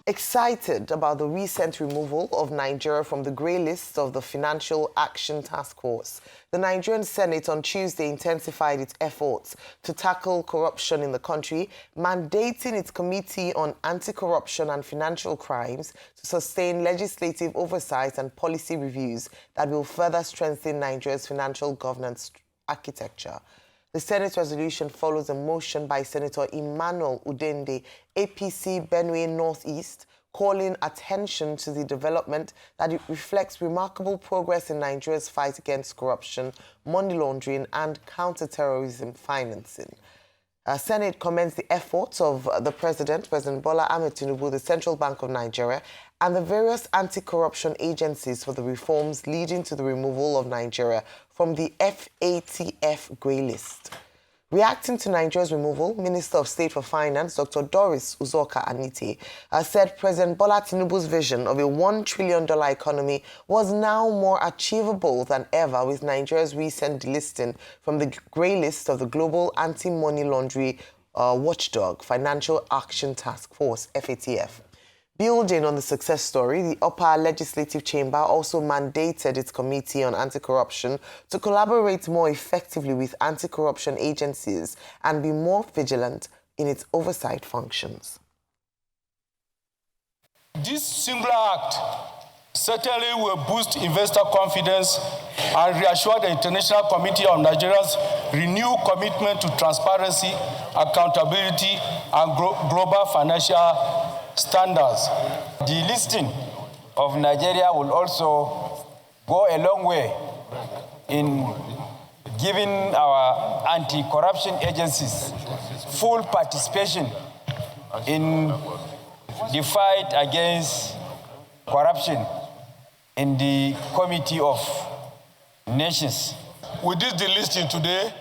excited about the recent removal of Nigeria from the grey list of the Financial Action Task Force. The Nigerian Senate on Tuesday intensified its efforts to tackle corruption in the country, mandating its Committee on Anti-Corruption and Financial Crimes to sustain legislative oversight and policy reviews that will further strengthen Nigeria's financial governance architecture. The Senate resolution follows a motion by Senator Emmanuel Udende, APC Benue Northeast, calling attention to the development that it reflects remarkable progress in Nigeria's fight against corruption, money laundering, and counter-terrorism financing. Senate commends the efforts of the President Bola Ahmed Tinubu, the Central Bank of Nigeria, and the various anti-corruption agencies for the reforms leading to the removal of Nigeria from the FATF grey list. Reacting to Nigeria's removal, Minister of State for Finance, Dr. Doris Uzoka Anite, said President Bola Tinubu's vision of a $1 trillion economy was now more achievable than ever with Nigeria's recent delisting from the grey list of the Global Anti-Money Laundering Watchdog Financial Action Task Force, FATF. Building on the success story, the Upper Legislative Chamber also mandated its Committee on Anti-Corruption to collaborate more effectively with anti-corruption agencies and be more vigilant in its oversight functions. This singular act certainly will boost investor confidence and reassure the international community of Nigeria's renewed commitment to transparency, accountability, and global financial standards. The listing of Nigeria will also go a long way in giving our anti-corruption agencies full participation in the fight against corruption in the Committee of Nations. With this delisting today,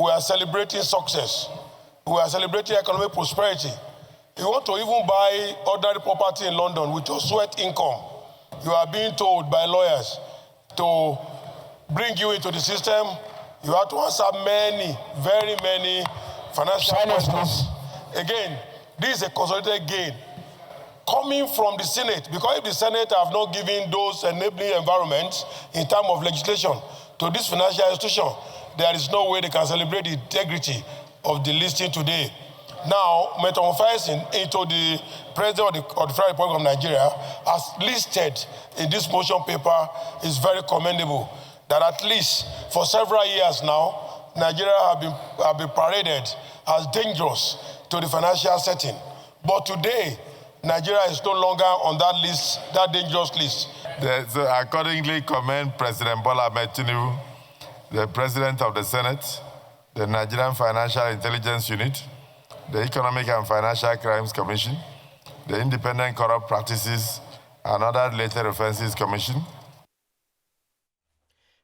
we are celebrating success. We are celebrating economic prosperity. You want to even buy ordinary property in London with your sweat income. You are being told by lawyers to bring you into the system. You have to answer very many financial questions. Again, this is a consolidated gain coming from the Senate, because if the Senate have not given those enabling environments in terms of legislation to this financial institution, there is no way they can celebrate the integrity of the listing today. Now, metamorphosing into the President of the Federal Republic of Nigeria, as listed in this motion paper, is very commendable. That at least for several years now, Nigeria have been paraded as dangerous to the financial setting. But today, Nigeria is no longer on that list, that dangerous list. So accordingly, commend President Bola Ahmed Tinubu, the President of the Senate, the Nigerian Financial Intelligence Unit, the Economic and Financial Crimes Commission, the Independent Corrupt Practices and Other Related Offences Commission.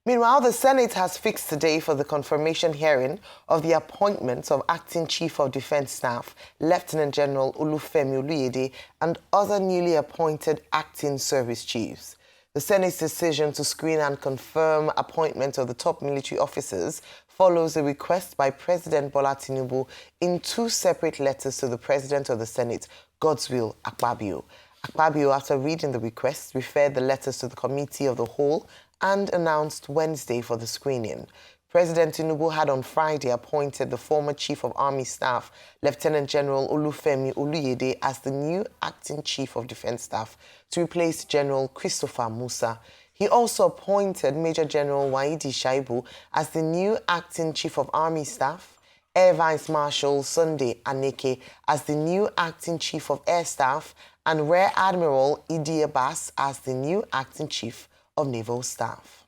Meanwhile, the Senate has fixed today for the confirmation hearing of the appointments of Acting Chief of Defence Staff, Lieutenant General Olufemi Oluyede, and other newly appointed Acting Service Chiefs. The Senate's decision to screen and confirm appointment of the top military officers follows a request by President Bola Tinubu in two separate letters to the President of the Senate, Godswill Akpabio. Akpabio, after reading the request, referred the letters to the Committee of the Whole and announced Wednesday for the screening. President Tinubu had on Friday appointed the former Chief of Army Staff, Lieutenant General Olufemi Oluyede, as the new Acting Chief of Defence Staff to replace General Christopher Musa. He also appointed Major General Waidi Shaibu as the new Acting Chief of Army Staff, Air Vice Marshal Sunday Aneke as the new Acting Chief of Air Staff, and Rear Admiral Idi Abbas as the new Acting Chief of Naval Staff.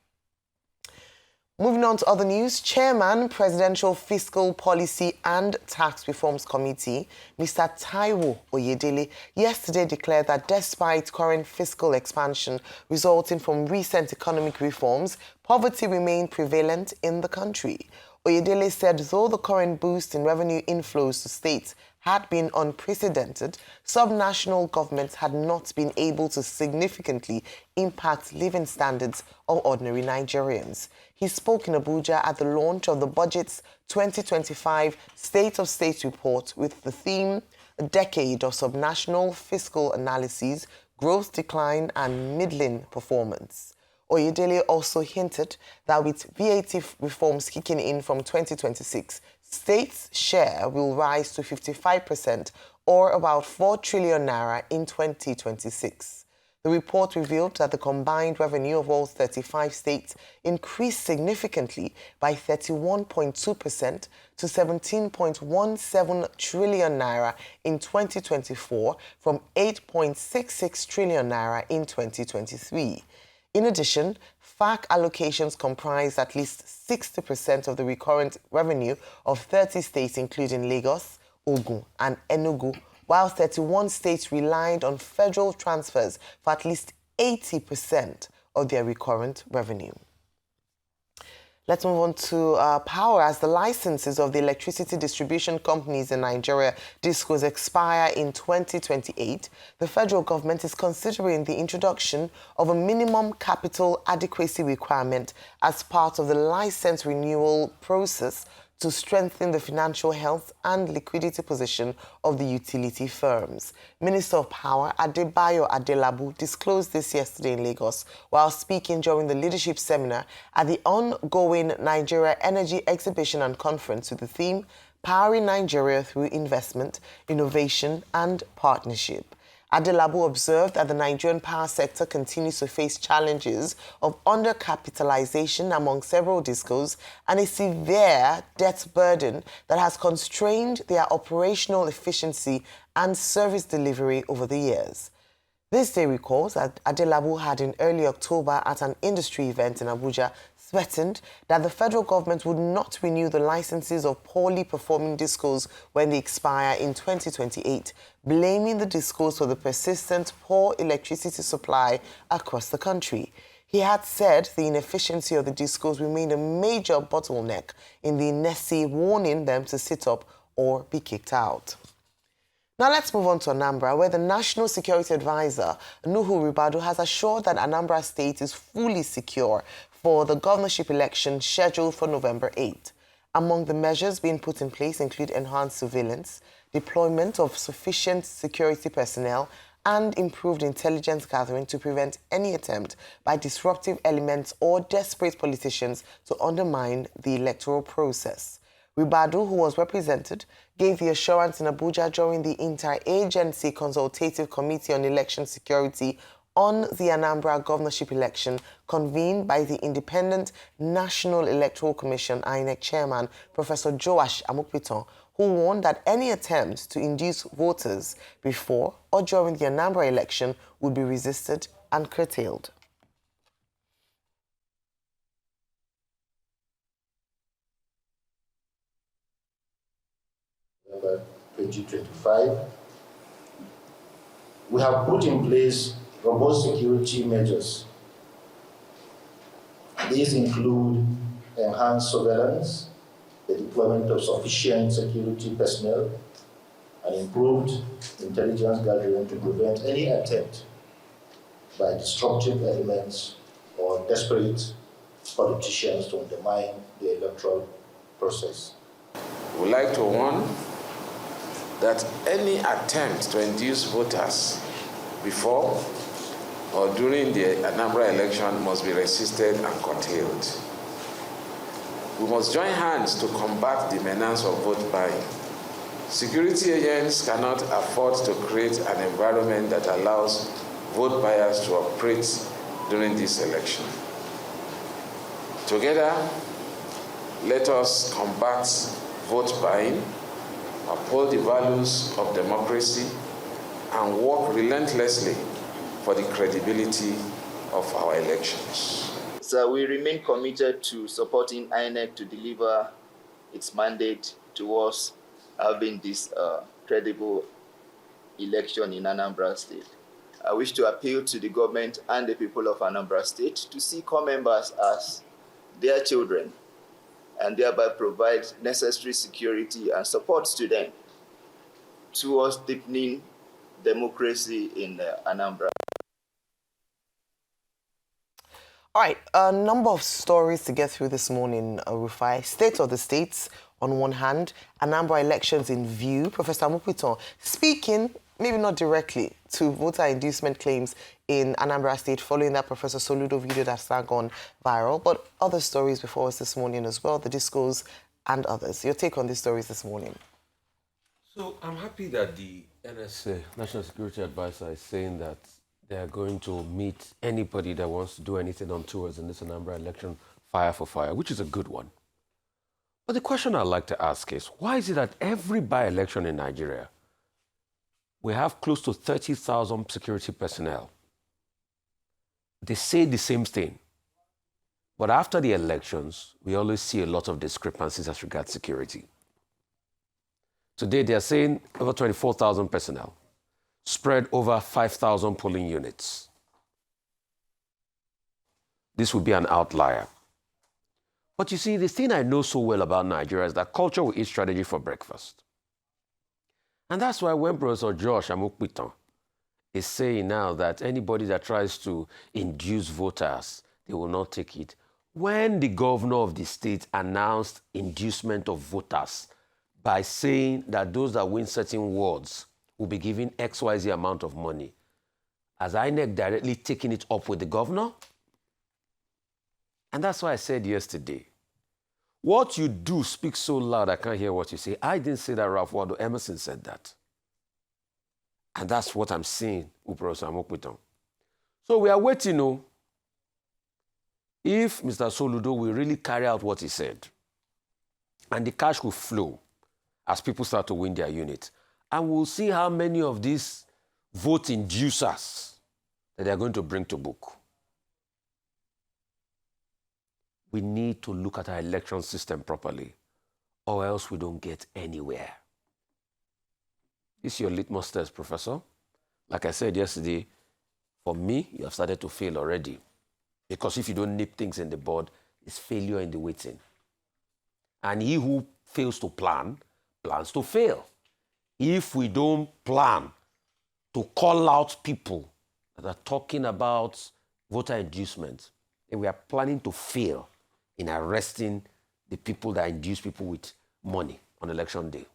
Moving on to other news, Chairman, Presidential Fiscal Policy and Tax Reforms Committee, Mr. Taiwo Oyedele, yesterday declared that despite current fiscal expansion resulting from recent economic reforms, poverty remained prevalent in the country. Oyedele said though the current boost in revenue inflows to states had been unprecedented, subnational governments had not been able to significantly impact living standards of ordinary Nigerians. He spoke in Abuja at the launch of the Budget's 2025 State of State report with the theme, a decade of subnational fiscal analyses, growth decline and middling performance. Oyedele also hinted that with VAT reforms kicking in from 2026, states' share will rise to 55% or about 4 trillion naira in 2026. The report revealed that the combined revenue of all 35 states increased significantly by 31.2% to 17.17 trillion naira in 2024 from 8.66 trillion naira in 2023. In addition, FAC allocations comprise at least 60% of the recurrent revenue of 30 states, including Lagos, Ogun, and Enugu, while 31 states relied on federal transfers for at least 80% of their recurrent revenue. Let's move on to power. As the licenses of the electricity distribution companies in Nigeria, DISCOs, expire in 2028, the federal government is considering the introduction of a minimum capital adequacy requirement as part of the license renewal process to strengthen the financial health and liquidity position of the utility firms. Minister of Power Adebayo Adelabu disclosed this yesterday in Lagos while speaking during the leadership seminar at the ongoing Nigeria Energy Exhibition and Conference with the theme Powering Nigeria Through Investment, Innovation and Partnership. Adelabu observed that the Nigerian power sector continues to face challenges of undercapitalization among several DISCOs and a severe debt burden that has constrained their operational efficiency and service delivery over the years. This day recalls that Adelabu had in early October at an industry event in Abuja threatened that the federal government would not renew the licenses of poorly performing DISCOs when they expire in 2028, blaming the DISCOs for the persistent poor electricity supply across the country. He had said the inefficiency of the DISCOs remained a major bottleneck in the NESI, warning them to sit up or be kicked out. Now let's move on to Anambra, where the National Security Advisor, Nuhu Ribadu, has assured that Anambra State is fully secure for the governorship election scheduled for November 8. Among the measures being put in place include enhanced surveillance, deployment of sufficient security personnel, and improved intelligence gathering to prevent any attempt by disruptive elements or desperate politicians to undermine the electoral process. Ribadu, who was represented, gave the assurance in Abuja during the Interagency Consultative Committee on Election Security on the Anambra governorship election convened by the Independent National Electoral Commission INEC chairman, Professor Joash Amupitan, who warned that any attempt to induce voters before or during the Anambra election would be resisted and curtailed. 2025, we have put in place robust security measures. These include enhanced surveillance, the deployment of sufficient security personnel, and improved intelligence gathering to prevent any attempt by disruptive elements or desperate politicians to undermine the electoral process. We would like to warn that any attempt to induce voters before or during the Anambra election must be resisted and curtailed. We must join hands to combat the menace of vote buying. Security agents cannot afford to create an environment that allows vote buyers to operate during this election. Together, let us combat vote buying, uphold the values of democracy, and work relentlessly for the credibility of our elections. So we remain committed to supporting INEC to deliver its mandate towards having this credible election in Anambra State. I wish to appeal to the government and the people of Anambra State to see core members as their children and thereby provide necessary security and support to them towards deepening democracy in Anambra. All right, a number of stories to get through this morning, Rufai. State of the States, on one hand, Anambra elections in view. Professor Amupitan speaking, maybe not directly, to voter inducement claims in Anambra State following that Professor Soludo video that's now gone viral, but other stories before us this morning as well, the discos and others. Your take on these stories this morning? So I'm happy that the NSA, National Security Advisor, is saying that they are going to meet anybody that wants to do anything untoward in this Anambra election, fire for fire, which is a good one. But the question I'd like to ask is, why is it that every by-election in Nigeria, we have close to 30,000 security personnel? They say the same thing. But after the elections, we always see a lot of discrepancies as regards security. Today, they are saying over 24,000 personnel, spread over 5,000 polling units. This would be an outlier. But you see, the thing I know so well about Nigeria is that culture will eat strategy for breakfast. And that's why when Professor Josh Amupitan is saying now that anybody that tries to induce voters, they will not take it. When the governor of the state announced inducement of voters by saying that those that win certain wards will be given XYZ amount of money, has INEC directly taken it up with the governor? And that's why I said yesterday, what you do speaks so loud I can't hear what you say. I didn't say that, Ralph Waldo Emerson said that. And that's what I'm seeing with Professor Amupitan. So we are waiting, if Mr. Soludo will really carry out what he said, and the cash will flow as people start to win their unit. And we'll see how many of these vote inducers that they're going to bring to book. We need to look at our election system properly, or else we don't get anywhere. This is your litmus test, Professor. Like I said yesterday, for me, you have started to fail already. Because if you don't nip things in the bud, it's failure in the waiting. And he who fails to plan, plans to fail. If we don't plan to call out people that are talking about voter inducement, then we are planning to fail in arresting the people that induce people with money on election day.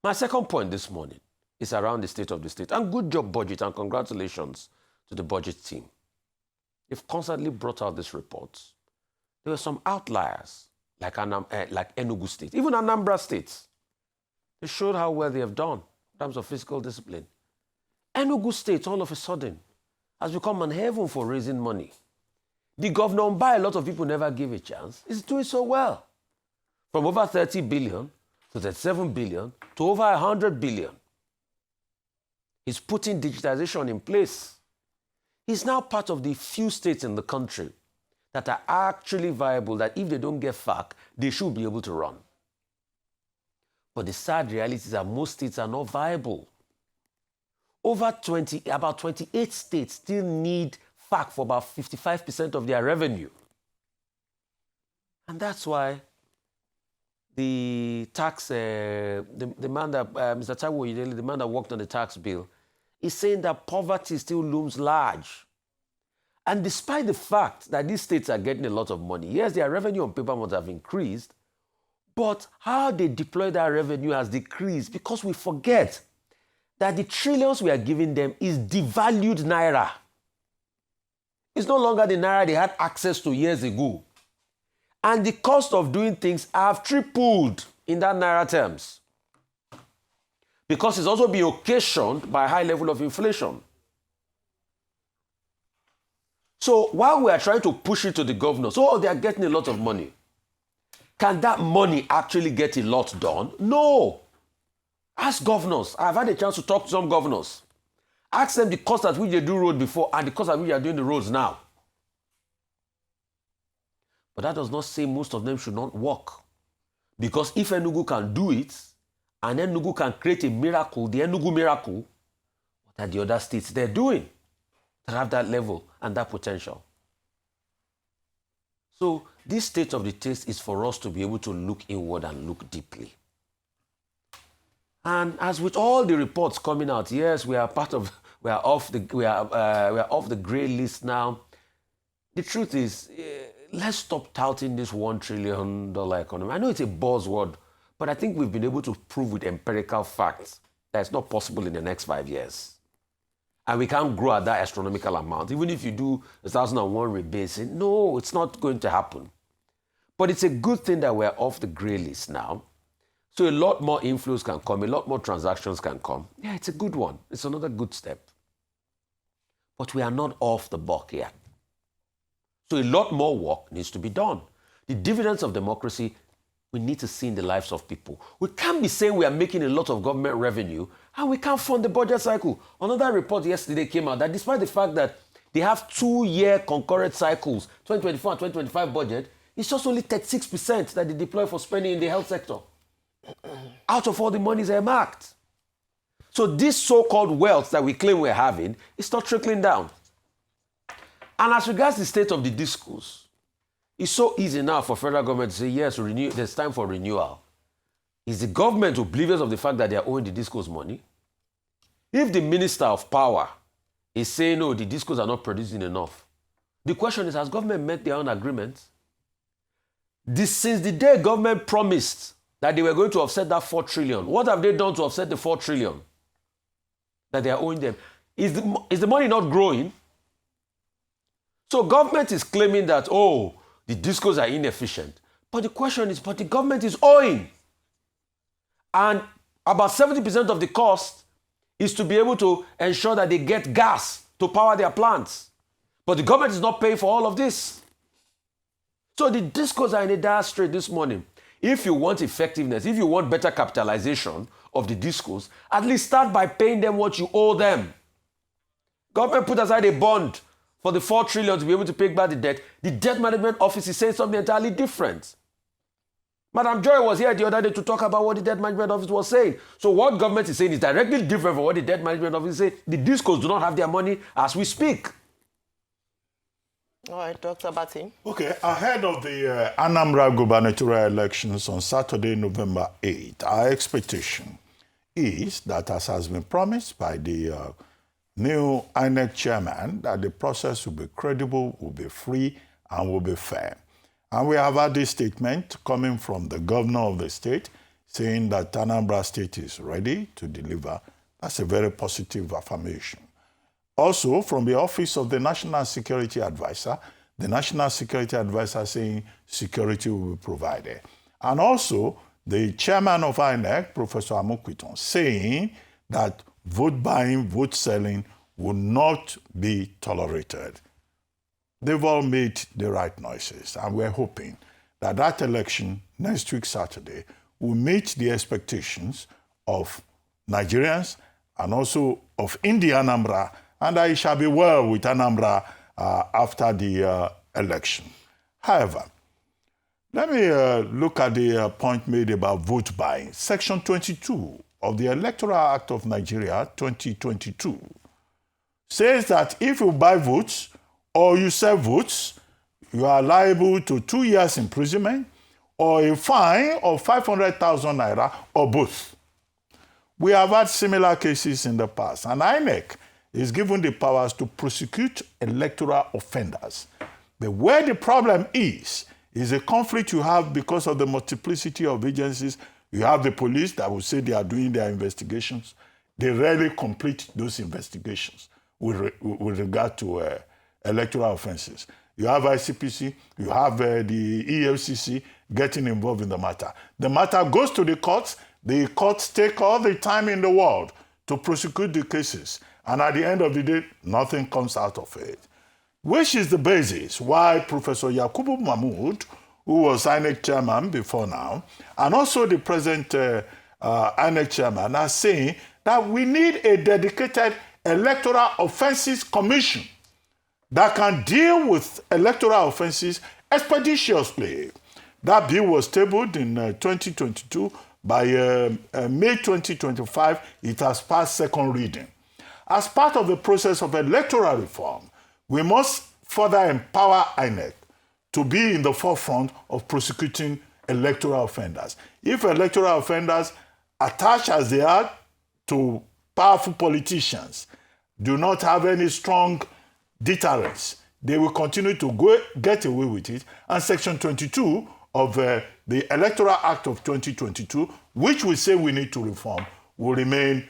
My second point this morning is around the state of the state. And good job, budget, and congratulations to the budget team. They've constantly brought out these reports. There were some outliers, like Enugu State, even Anambra State. They showed how well they have done in terms of fiscal discipline. Enugu State, all of a sudden, has become an heaven for raising money. The governor, by a lot of people never gave a chance, is doing so well. From over 30 billion to 37 billion to over 100 billion. He's putting digitization in place. He's now part of the few states in the country that are actually viable, that if they don't get FAC, they should be able to run. But the sad reality is that most states are not viable. About 28 states still need FAC for about 55% of their revenue. And that's why the tax, the man that, Mr. Taiwo Oyedele, the man that worked on the tax bill, is saying that poverty still looms large. And despite the fact that these states are getting a lot of money, yes, their revenue on paper must have increased, but how they deploy that revenue has decreased because we forget that the trillions we are giving them is devalued naira. It's no longer the naira they had access to years ago. And the cost of doing things have tripled in that naira terms. Because it's also been occasioned by a high level of inflation. So while we are trying to push it to the governors, they are getting a lot of money. Can that money actually get a lot done? No. Ask governors. I've had a chance to talk to some governors. Ask them the cost at which they do road before and the cost at which they are doing the roads now. But that does not say most of them should not work. Because if Enugu can do it, and Enugu can create a miracle, the Enugu miracle, what are the other states they're doing that have that level and that potential? So this state of the taste is for us to be able to look inward and look deeply. And as with all the reports coming out, yes, we are off the gray list now. The truth is, let's stop touting this $1 trillion economy. I know it's a buzzword, but I think we've been able to prove with empirical facts that it's not possible in the next 5 years. And we can't grow at that astronomical amount. Even if you do 1,001 rebasing, no, it's not going to happen. But it's a good thing that we're off the grey list now. So a lot more inflows can come, a lot more transactions can come. Yeah, it's a good one. It's another good step. But we are not off the buck yet. So a lot more work needs to be done. The dividends of democracy, we need to see in the lives of people. We can't be saying we are making a lot of government revenue and we can't fund the budget cycle. Another report yesterday came out that despite the fact that they have 2-year concurrent cycles, 2024 and 2025 budget, it's just only 36% that they deploy for spending in the health sector. Out of all the monies earmarked. So this so-called wealth that we claim we're having is not trickling down. And as regards the state of the discourse, it's so easy now for federal government to say, yes, there's time for renewal. Is the government oblivious of the fact that they are owing the discourse money? If the minister of power is saying, no, the discourse are not producing enough, the question is, has government met their own agreements? Since the day government promised that they were going to offset that 4 trillion, what have they done to offset the 4 trillion that they are owing them? Is the money not growing? So government is claiming that, oh, the discos are inefficient. But the question is, but the government is owing. And about 70% of the cost is to be able to ensure that they get gas to power their plants. But the government is not paying for all of this. So the discos are in a dire strait this morning. If you want effectiveness, if you want better capitalization of the discos, at least start by paying them what you owe them. Government put aside a bond for the 4 trillion to be able to pay back the debt. The debt management office is saying something entirely different. Madam Joy was here the other day to talk about what the debt management office was saying. So what government is saying is directly different from what the debt management office is saying. The discos do not have their money as we speak. All right, Dr. Batim. Okay, ahead of the Anambra gubernatorial elections on Saturday, November 8th, our expectation is that, as has been promised by the new INEC chairman, that the process will be credible, will be free, and will be fair. And we have had this statement coming from the governor of the state saying that Anambra State is ready to deliver. That's a very positive affirmation. Also, from the office of the National Security Advisor, the National Security Advisor saying security will be provided. And also, the chairman of INEC, Professor Amupitan, saying that vote buying, vote selling will not be tolerated. They've all made the right noises, and we're hoping that that election next week, Saturday, will meet the expectations of Nigerians and also of Anambra, and that it shall be well with Anambra after the election. However, let me look at the point made about vote buying. Section 22 of the Electoral Act of Nigeria, 2022, says that if you buy votes or you sell votes, you are liable to 2 years imprisonment or a fine of 500,000 naira or both. We have had similar cases in the past, and INEC is given the powers to prosecute electoral offenders. But where the problem is a conflict you have because of the multiplicity of agencies. You have the police that will say they are doing their investigations. They rarely complete those investigations with regard to electoral offenses. You have ICPC, you have the EFCC getting involved in the matter. The matter goes to the courts take all the time in the world to prosecute the cases. And at the end of the day, nothing comes out of it. Which is the basis why Professor Yakubu Mahmood, who was INEC chairman before now, and also the present INEC chairman, are saying that we need a dedicated electoral offenses commission that can deal with electoral offenses expeditiously. That bill was tabled in 2022. By May 2025, it has passed second reading. As part of the process of electoral reform, we must further empower INEC to be in the forefront of prosecuting electoral offenders. If electoral offenders, attached as they are to powerful politicians, do not have any strong deterrence, they will continue to get away with it. And Section 22 of the Electoral Act of 2022, which we say we need to reform, will remain,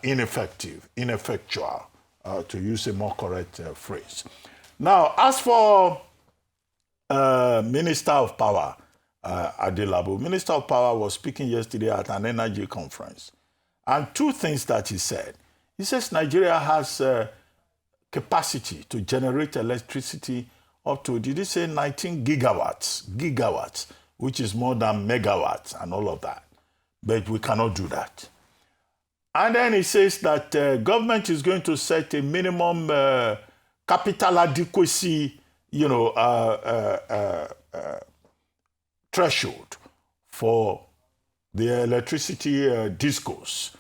ineffectual, to use a more correct phrase. Now, as for Minister of Power, Adelabu, Minister of Power was speaking yesterday at an energy conference. And two things that he said. He says Nigeria has capacity to generate electricity up to, did he say 19 gigawatts, which is more than megawatts and all of that. But we cannot do that. And then he says that government is going to set a minimum capital adequacy, threshold for the electricity discourse.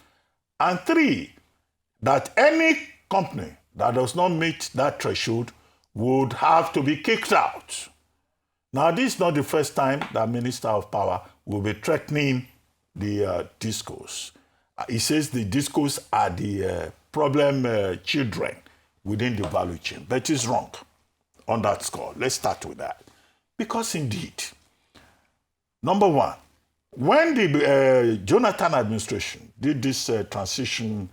And three, that any company that does not meet that threshold would have to be kicked out. Now, this is not the first time that Minister of Power will be threatening the discourse. He says the discourse are the problem children within the value chain. But he's wrong on that score. Let's start with that. Because indeed, number one, when the Jonathan administration did this transition,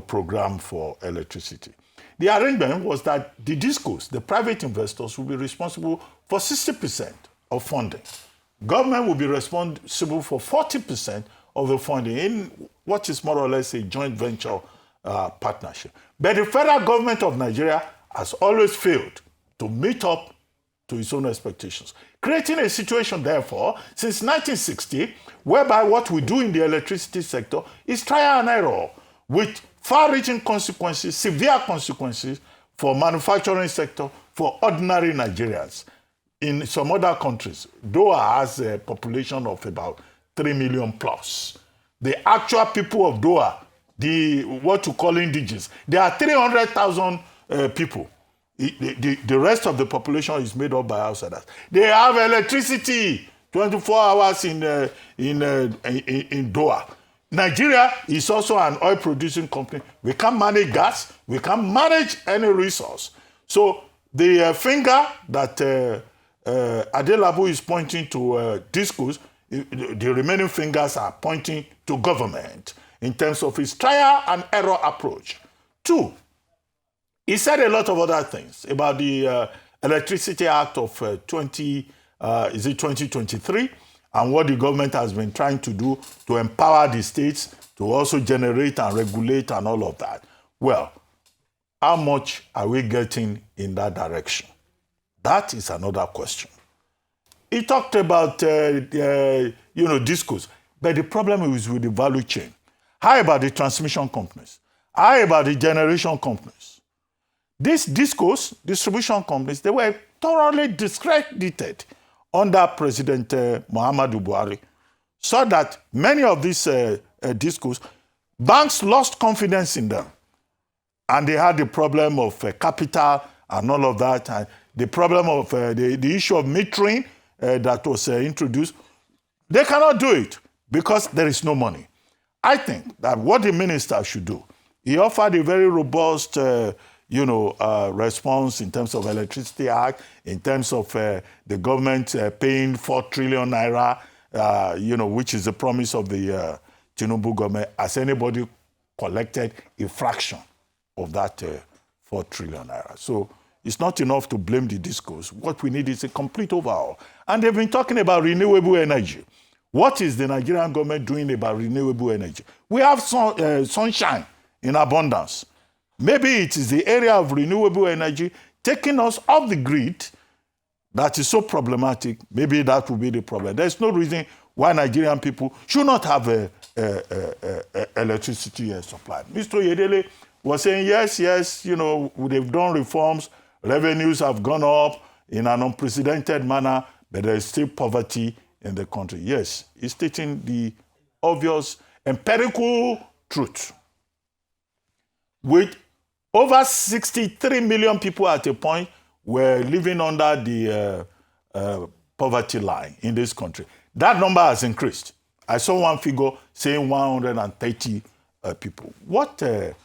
program for electricity, the arrangement was that the discos, the private investors, will be responsible for 60% of funding. Government will be responsible for 40% of the funding in what is more or less a joint venture partnership. But the federal government of Nigeria has always failed to meet up to its own expectations, creating a situation, therefore, since 1960, whereby what we do in the electricity sector is trial and error, with far-reaching consequences, severe consequences for manufacturing sector, for ordinary Nigerians. In some other countries, Doha has a population of about 3 million plus. The actual people of Doha, what you call indigenous, there are 300,000 people. The rest of the population is made up by outsiders. They have electricity 24 hours in Doha. Nigeria is also an oil-producing company. We can't manage gas. We can't manage any resource. So the finger that Adelabu is pointing to discourse, the remaining fingers are pointing to government in terms of its trial and error approach. Two, he said a lot of other things about the Electricity Act of 2023 and what the government has been trying to do to empower the states to also generate and regulate and all of that. Well, how much are we getting in that direction? That is another question. He talked about, discourse, but the problem is with the value chain. How about the transmission companies? How about the generation companies? These discourse distribution companies, they were thoroughly discredited under President Muhammadu Buhari, so that many of these discourse, banks lost confidence in them. And they had the problem of capital and all of that, and the problem of the issue of metering that was introduced. They cannot do it because there is no money. I think that what the minister should do, he offered a very robust response in terms of Electricity Act, in terms of the government paying 4 trillion naira, which is the promise of the Tinubu government. Has anybody collected a fraction of that 4 trillion naira? So it's not enough to blame the discourse. What we need is a complete overhaul. And they've been talking about renewable energy. What is the Nigerian government doing about renewable energy? We have sunshine in abundance. Maybe it is the area of renewable energy taking us off the grid that is so problematic. Maybe that will be the problem. There's no reason why Nigerian people should not have electricity supply. Mr. Yedele was saying, yes, they've done reforms, revenues have gone up in an unprecedented manner, but there is still poverty in the country. Yes, he's stating the obvious empirical truth. With over 63 million people at a point were living under the poverty line in this country. That number has increased. I saw one figure saying 130 people. What Taiwo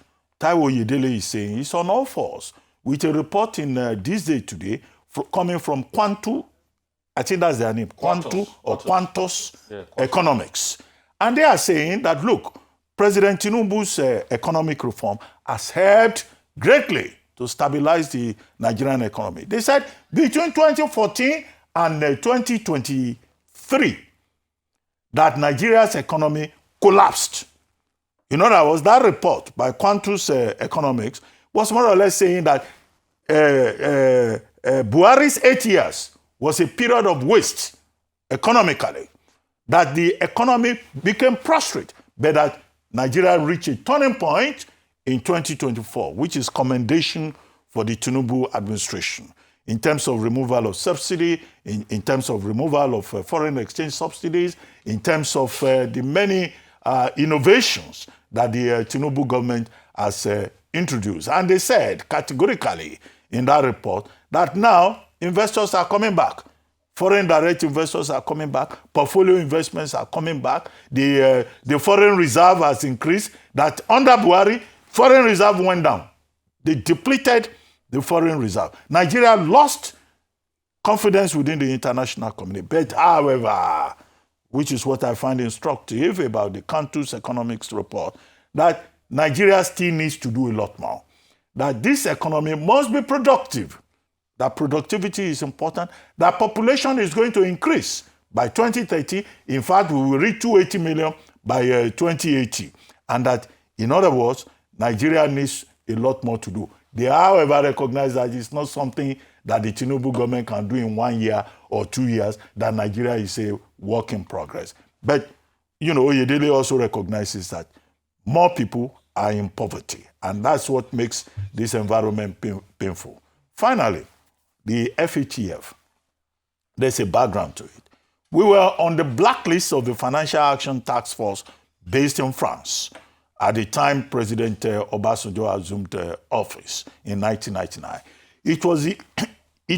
Yedele is saying is on all fours with a report in This Day Today coming from Quantu, I think that's their name, Quantu or Quantus Economics. And they are saying that, look, President Tinubu's economic reform has helped greatly to stabilize the Nigerian economy. They said between 2014 and 2023 that Nigeria's economy collapsed. In other words, that report by Quantus Economics was more or less saying that Buhari's 8 years was a period of waste economically, that the economy became prostrate, but that Nigeria reached a turning point in 2024, which is commendation for the Tinubu administration in terms of removal of subsidy, in terms of removal of foreign exchange subsidies, in terms of the many innovations that the Tinubu government has introduced. And they said categorically in that report that now investors are coming back. Foreign direct investors are coming back. Portfolio investments are coming back. The foreign reserve has increased. That under Buhari, foreign reserve went down. They depleted the foreign reserve. Nigeria lost confidence within the international community. But however, which is what I find instructive about the Quantus Economics report, that Nigeria still needs to do a lot more. That this economy must be productive. That productivity is important. That population is going to increase by 2030. In fact, we will reach 280 million by 2080. And that, in other words, Nigeria needs a lot more to do. They, however, recognize that it's not something that the Tinubu government can do in 1 year or 2 years, that Nigeria is a work in progress. But, you know, Oyedele also recognizes that more people are in poverty. And that's what makes this environment painful. Finally, the FATF, there's a background to it. We were on the blacklist of the Financial Action Task Force based in France at the time President Obasanjo assumed office in 1999. It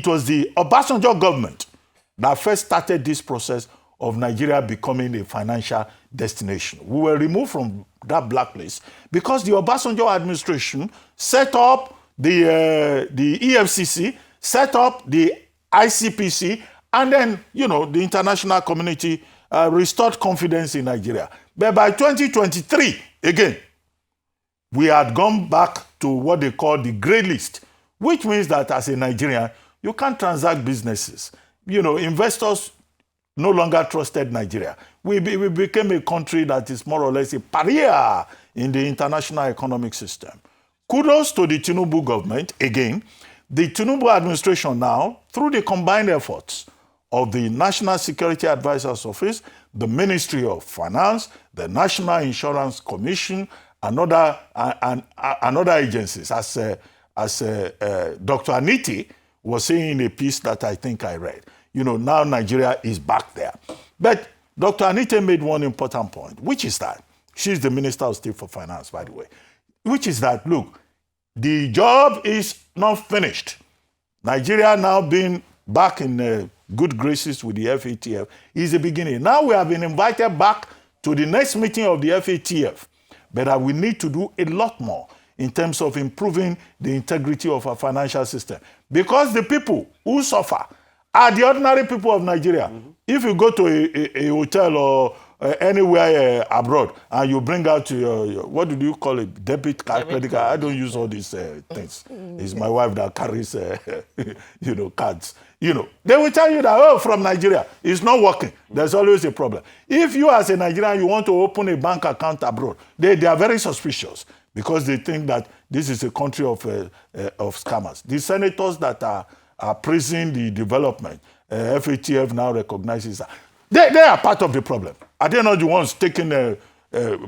was the Obasanjo government that first started this process of Nigeria becoming a financial destination. We were removed from that blacklist because the Obasanjo administration set up the EFCC, set up the ICPC, and then, you know, the international community restored confidence in Nigeria. But by 2023, again, we had gone back to what they call the grey list, which means that as a Nigerian, you can't transact businesses. You know, investors no longer trusted Nigeria. We became a country that is more or less a pariah in the international economic system. Kudos to the Tinubu government. Again, the Tinubu administration now, through the combined efforts of the National Security Advisor's Office, the Ministry of Finance, the National Insurance Commission, and other agencies, as Dr. Aniti was saying in a piece that I think I read. You know, now Nigeria is back there. But Dr. Anita made one important point, which is that, she's the Minister of State for Finance, by the way, which is that, look, the job is not finished. Nigeria now being back in good graces with the FATF is the beginning. Now we have been invited back to the next meeting of the FATF, but we need to do a lot more in terms of improving the integrity of our financial system. Because the people who suffer are the ordinary people of Nigeria. Mm-hmm. If you go to a hotel or anywhere abroad and you bring out your what do you call it, debit card, credit card, I don't use all these things. It's my wife that carries, you know, cards. You know, they will tell you that, oh, from Nigeria, it's not working. There's always a problem. If you as a Nigerian, you want to open a bank account abroad, they are very suspicious because they think that this is a country of scammers. The senators that are praising the development, FATF now recognizes that. They are part of the problem. Are they not the ones taking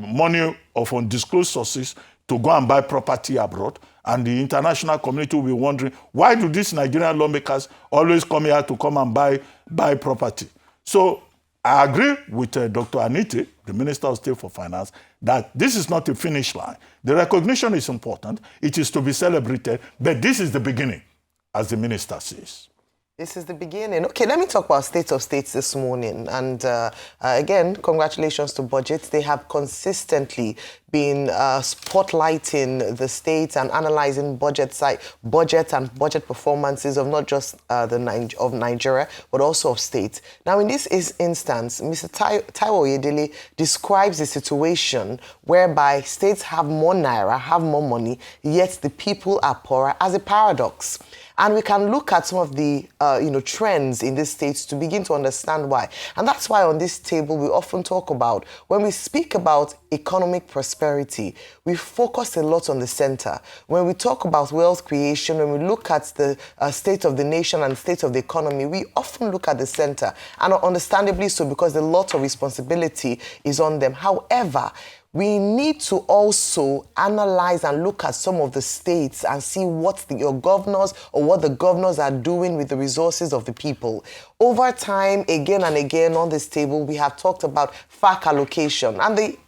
money of undisclosed sources to go and buy property abroad? And the international community will be wondering, why do these Nigerian lawmakers always come here to come and buy property? So I agree with Dr. Aniti, the Minister of State for Finance, that this is not a finish line. The recognition is important. It is to be celebrated, but this is the beginning, as the minister says. This is the beginning. Okay, let me talk about State of States this morning. And again, congratulations to budgets. They have consistently been spotlighting the states and analyzing budget and budget performances of not just of Nigeria, but also of states. Now, in this instance, Mr. Taiwo Oyedele describes the situation whereby states have more naira, have more money, yet the people are poorer, as a paradox. And we can look at some of the trends in these states to begin to understand why. And that's why on this table we often talk about, when we speak about economic prosperity, we focus a lot on the center. When we talk about wealth creation, when we look at the state of the nation and state of the economy, we often look at the center. And understandably so, because a lot of responsibility is on them. However, we need to also analyze and look at some of the states and see what your governors or what the governors are doing with the resources of the people. Over time, again and again on this table, we have talked about FAC allocation, and the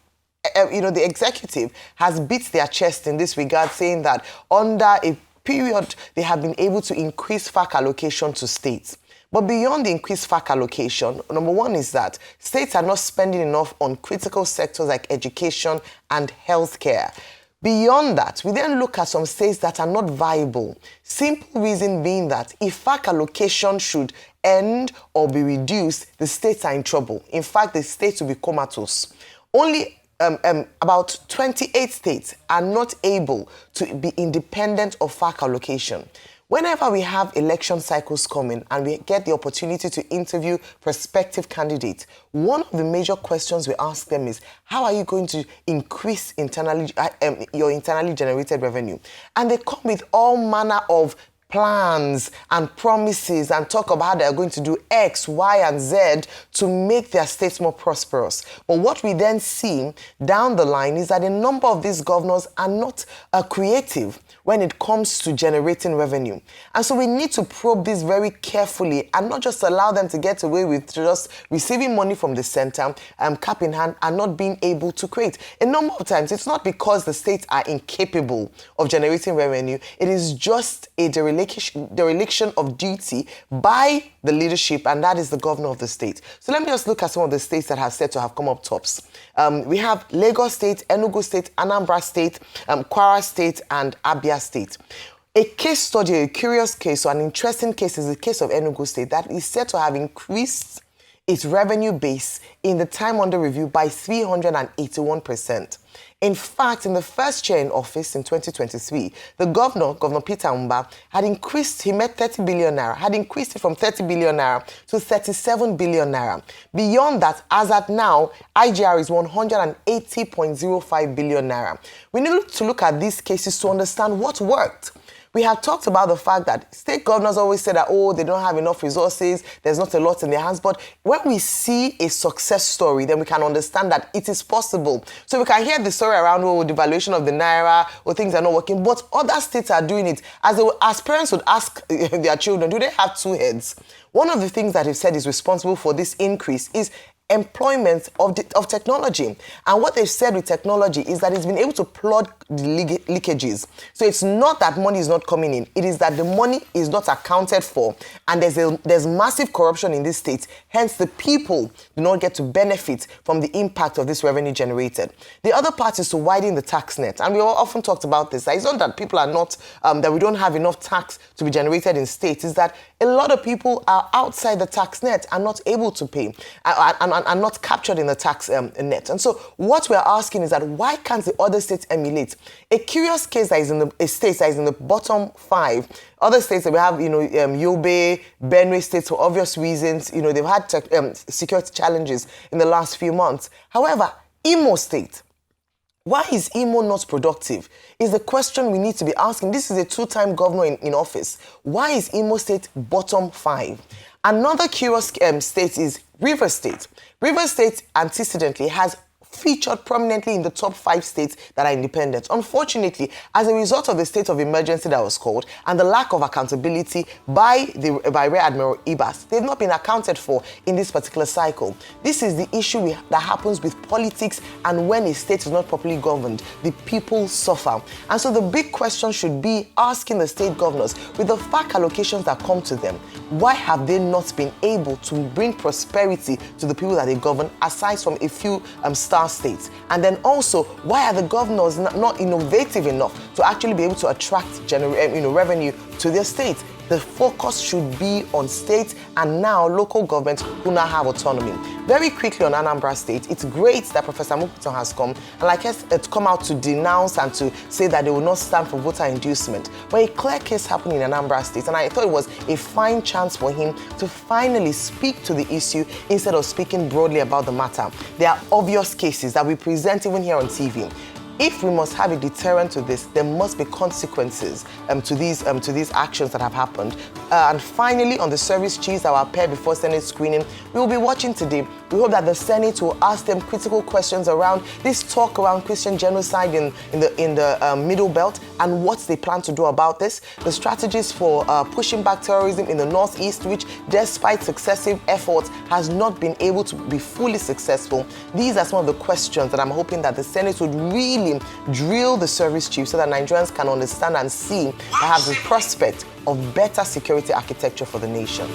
executive has beat their chest in this regard, saying that under a period, they have been able to increase FAC allocation to states. But beyond the increased FAC allocation, number one is that states are not spending enough on critical sectors like education and healthcare. Beyond that, we then look at some states that are not viable. Simple reason being that if FAC allocation should end or be reduced, the states are in trouble. In fact, the states will be comatose. Only about 28 states are not able to be independent of FAC allocation. Whenever we have election cycles coming and we get the opportunity to interview prospective candidates, one of the major questions we ask them is, how are you going to increase your internally generated revenue? And they come with all manner of plans and promises and talk about how they're going to do X, Y, and Z to make their states more prosperous. But what we then see down the line is that a number of these governors are not creative when it comes to generating revenue. And so we need to probe this very carefully and not just allow them to get away with just receiving money from the center, cap in hand, and not being able to create. A number of times, it's not because the states are incapable of generating revenue, it is just a dereliction of duty by the leadership, and that is the governor of the state. So let me just look at some of the states that have said to have come up tops. We have Lagos State, Enugu State, Anambra State, Kwara State, and Abia State. A case study, a curious case, or an interesting case is the case of Enugu State that is said to have increased its revenue base in the time under review by 381%. In fact, in the first year in office in 2023, the governor, Governor Peter Anambra, had increased, he met 30 billion naira, had increased it from 30 billion naira to 37 billion naira. Beyond that, as at now, IGR is 180.05 billion naira. We need to look at these cases to understand what worked. We have talked about the fact that state governors always say that, they don't have enough resources, there's not a lot in their hands. But when we see a success story, then we can understand that it is possible. So we can hear the story around, the devaluation of the naira, or things are not working, but other states are doing it. As parents would ask their children, do they have two heads? One of the things that they've said is responsible for this increase is employment of technology. And what they've said with technology is that it's been able to plug the leakages. So it's not that money is not coming in. It is that the money is not accounted for. And there's massive corruption in these states. Hence, the people do not get to benefit from the impact of this revenue generated. The other part is to widen the tax net. And we often talked about this. It's not that people are not, that we don't have enough tax to be generated in states. It's that a lot of people are outside the tax net and not able to pay and not captured in the tax net. And so what we're asking is that why can't the other states emulate? A curious case that is in the bottom 5. Other states that we have, Yobe, Benue states, for obvious reasons, they've had security challenges in the last few months. However, Imo State, why is Imo not productive? Is the question we need to be asking. This is a 2-time governor in office. Why is Imo State bottom 5? Another curious state is Rivers State. Rivers State antecedently has featured prominently in the top 5 states that are independent. Unfortunately, as a result of the state of emergency that was called and the lack of accountability by Rear Admiral Ibas, they've not been accounted for in this particular cycle. This is the issue that happens with politics, and when a state is not properly governed, the people suffer. And so the big question should be asking the state governors, with the FAC allocations that come to them, why have they not been able to bring prosperity to the people that they govern, aside from a few stars Anambra State? And then also, why are the governors not innovative enough to actually be able to attract revenue to their state? The focus should be on states and now local governments who now have autonomy. Very quickly on Anambra State, it's great that Professor Amupitan has come and it's come out to denounce and to say that they will not stand for voter inducement. But a clear case happened in Anambra State, and I thought it was a fine chance for him to finally speak to the issue instead of speaking broadly about the matter. There are obvious cases that we present even here on TV. If we must have a deterrent to this, there must be consequences to these actions that have happened. And finally, on the service chiefs that will appear before Senate screening, we will be watching today. We hope that the Senate will ask them critical questions around this talk around Christian genocide in the Middle Belt and what they plan to do about this. The strategies for pushing back terrorism in the Northeast, which, despite successive efforts, has not been able to be fully successful. These are some of the questions that I'm hoping that the Senate would really drill the service chiefs so that Nigerians can understand and see perhaps the prospect of better security architecture for the nation.